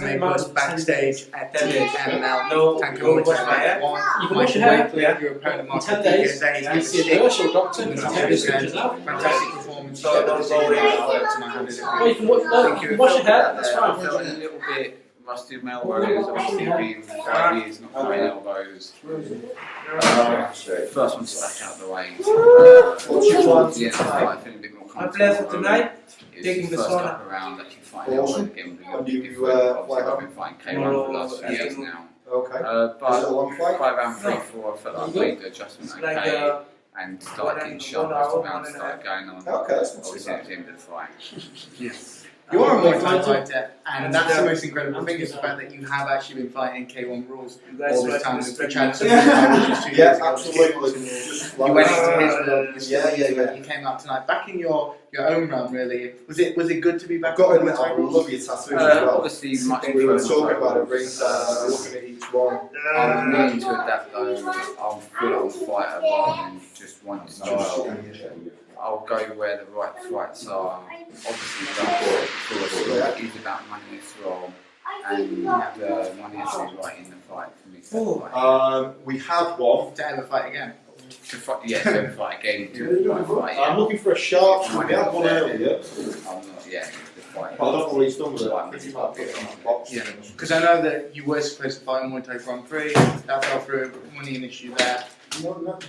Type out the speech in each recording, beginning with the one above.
MMA was backstage at TML. No, Tanker go Muay wash Thai my hair. One. You can wash your hair, yeah. Your opponent Marco 10 Piqué days, said he's you going see a to commercial doctor, stick. you can take the stitches out. Fantastic performance. So don't go in. Well, you can wash your hair, that's I fine. felt a little bit rusty with my elbows, obviously being 5 years not playing elbows. First one stuck out the way. Towards the end of the fight, I feel a bit more My plan for comfortable. tonight, It taking was the the first sauna. up around actually fighting elbows again, but a little bit different. Obviously I've been fighting K1 for the last few years now. Okay. But 5 round 3-4, I felt like I made the adjustment It's like, okay. And started getting sharp as the round started going on. Okay, that's not too Obviously bad. at the end of the fight. Yes. You are a Muay Thai fighter, and that's the most incredible thing is the fact that you have actually been fighting K1 rules You guys all this were time. respect Which had some Yeah. just 2 years Yeah, ago. absolutely. You went into his world, Yeah. you came out tonight, back in your own realm really. Was it good to be back I've got to in the admit, Muay Thai I rules? love your tattoos as well. Obviously much We were prefer talking about it, rules. ringside, looking at each one. I'm willing to adapt though. I'm full on fighter rather than just one style. I'll go where the right fights are. Obviously, it is about money as well, and money is right in the fight for me. To fight. We had one. To ever fight again? To fight, yeah, to fight again. To fight, yeah. I'm looking for a sharp. We had one earlier. I'm not, yeah. The fight. But I don't know what he's done with it. Fight Pretty is much boxing. Yeah, because I know that you were supposed to fight in Muay Thai Grand Prix, that fell through, money an issue there.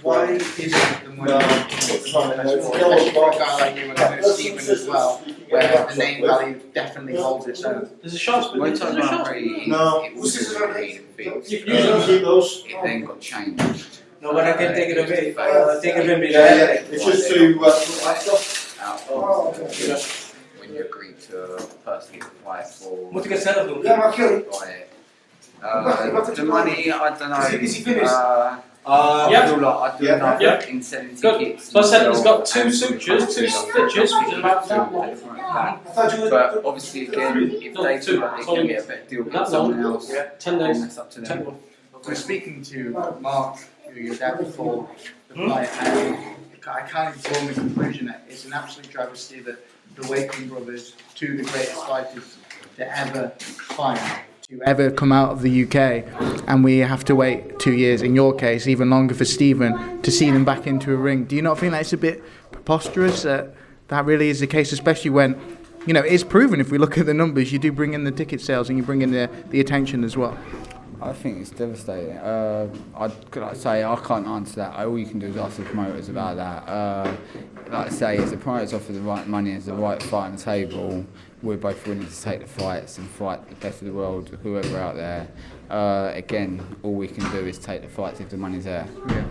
Why isn't the money especially for a guy like you and I know Stephen as well, where the name value definitely holds its own? There's a chance, but Muay there's Thai a Grand chance. Prix, No. it was a really big. You can use them, keep those. It then got changed. No one can take it away. Take it away. Yeah. It's just to. When you agree to personally fight for Muito que serve, não? the money, I don't know. Is he finished? I feel like I do enough Yeah. in selling Good. tickets. So I said it's got and 2 sutures, 2 stitches, which is about that long. But obviously, again, if they feel like they can get a better deal with That's someone long. else, 10 then days. that's up to 10 them. We're speaking to Mark, who your dad before the fight, and I can't form a conclusion that it's an absolute travesty that the Wakeling brothers, two of the greatest fighters to ever fight, to ever come out of the UK, and we have to wait 2 years, in your case, even longer for Stephen, to see them back into a ring. Do you not think that it's a bit preposterous that that really is the case, especially when, you know, it's proven if we look at the numbers, you do bring in the ticket sales and you bring in the attention as well? I think it's devastating. Like I say, I can't answer that. All you can do is ask the promoters about that. Like I say, if the promoters offer the right money as the right fight on the table, we're both willing to take the fights and fight the best of the world, whoever out there. Again, all we can do is take the fights if the money's there. Yeah.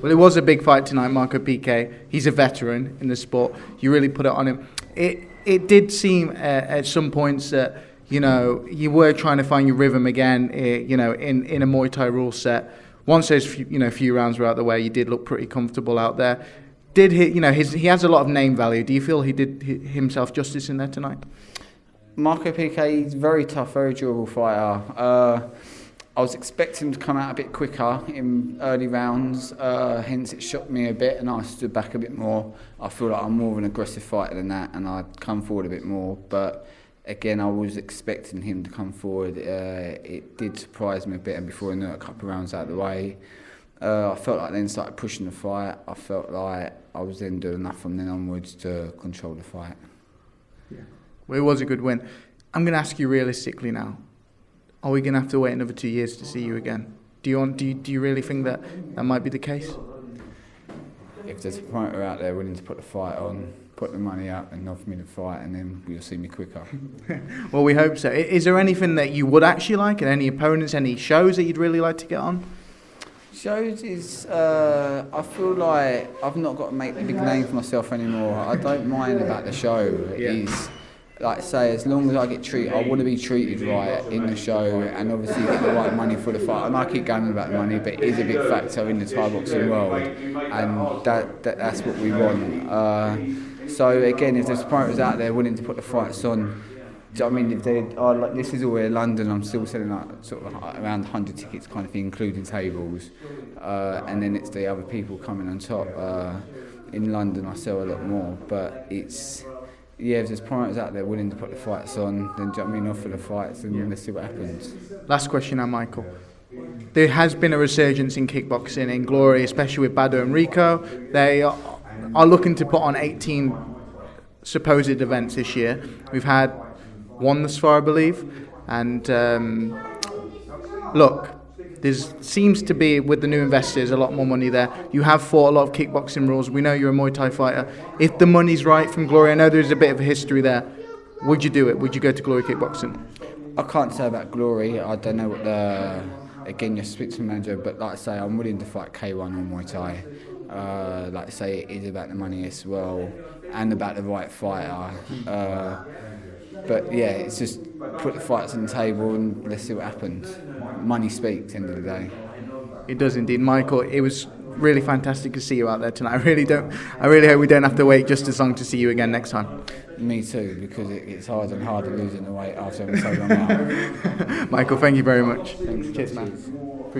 Well, it was a big fight tonight, Marco Piqué. He's a veteran in the sport. You really put it on him. It did seem at some points that, you know, you were trying to find your rhythm again, you know, in a Muay Thai rule set. Once those few rounds were out the way, you did look pretty comfortable out there. Did he, you know, he has a lot of name value. Do you feel he did himself justice in there tonight? Marco Piqué, he's very tough, very durable fighter. I was expecting him to come out a bit quicker in early rounds, hence it shocked me a bit and I stood back a bit more. I feel like I'm more of an aggressive fighter than that and I'd come forward a bit more, but again, I was expecting him to come forward. It did surprise me a bit, and before I knew it, a couple of rounds out of the way, I felt like I then started pushing the fight. I felt like I was then doing enough from then onwards to control the fight. Yeah. Well, it was a good win. I'm going to ask you realistically now. Are we going to have to wait another 2 years to see you again? Do you really think that might be the case? If there's a promoter out there willing to put the fight on, put the money up and offer me the fight, and then you'll see me quicker. Well, we hope so. Is there anything that you would actually like, and any opponents, any shows that you'd really like to get on? Shows is, I feel like I've not got to make the big name for myself anymore. I don't mind about the show. It's, like I say, as long as I get treated, I want to be treated right in the show and obviously get the right money for the fight. And I keep going on about the money, but it is a big factor in the Thai boxing world, and that's what we want. So again, if there's promoters out there willing to put the fights on, I mean, if they are like, this is all in London, I'm still selling like sort of around 100 tickets kind of thing, including tables, and then it's the other people coming on top. In London, I sell a lot more, but it's yeah, if there's promoters out there willing to put the fights on, then do you know what I mean, offer the fights and let's see what happens. Last question now, Michael. There has been a resurgence in kickboxing in Glory, especially with Bado and Rico. They are looking to put on 18 supposed events this year. We've had one thus far, I believe. And look, there seems to be, with the new investors, a lot more money there. You have fought a lot of kickboxing rules. We know you're a Muay Thai fighter. If the money's right from Glory, I know there's a bit of a history there. Would you do it? Would you go to Glory Kickboxing? I can't say about Glory. I don't know what again, you speak to the manager, but like I say, I'm willing to fight K1 or Muay Thai. Like I say, it is about the money as well, and about the right fighter. But yeah, it's just put the fights on the table and let's see what happens. Money speaks, at the end of the day. It does indeed, Michael. It was really fantastic to see you out there tonight. I really hope we don't have to wait just as long to see you again next time. Me too, because it's harder and harder losing the weight after having so long out. Michael, thank you very much. Thanks. Cheers, man. Appreciate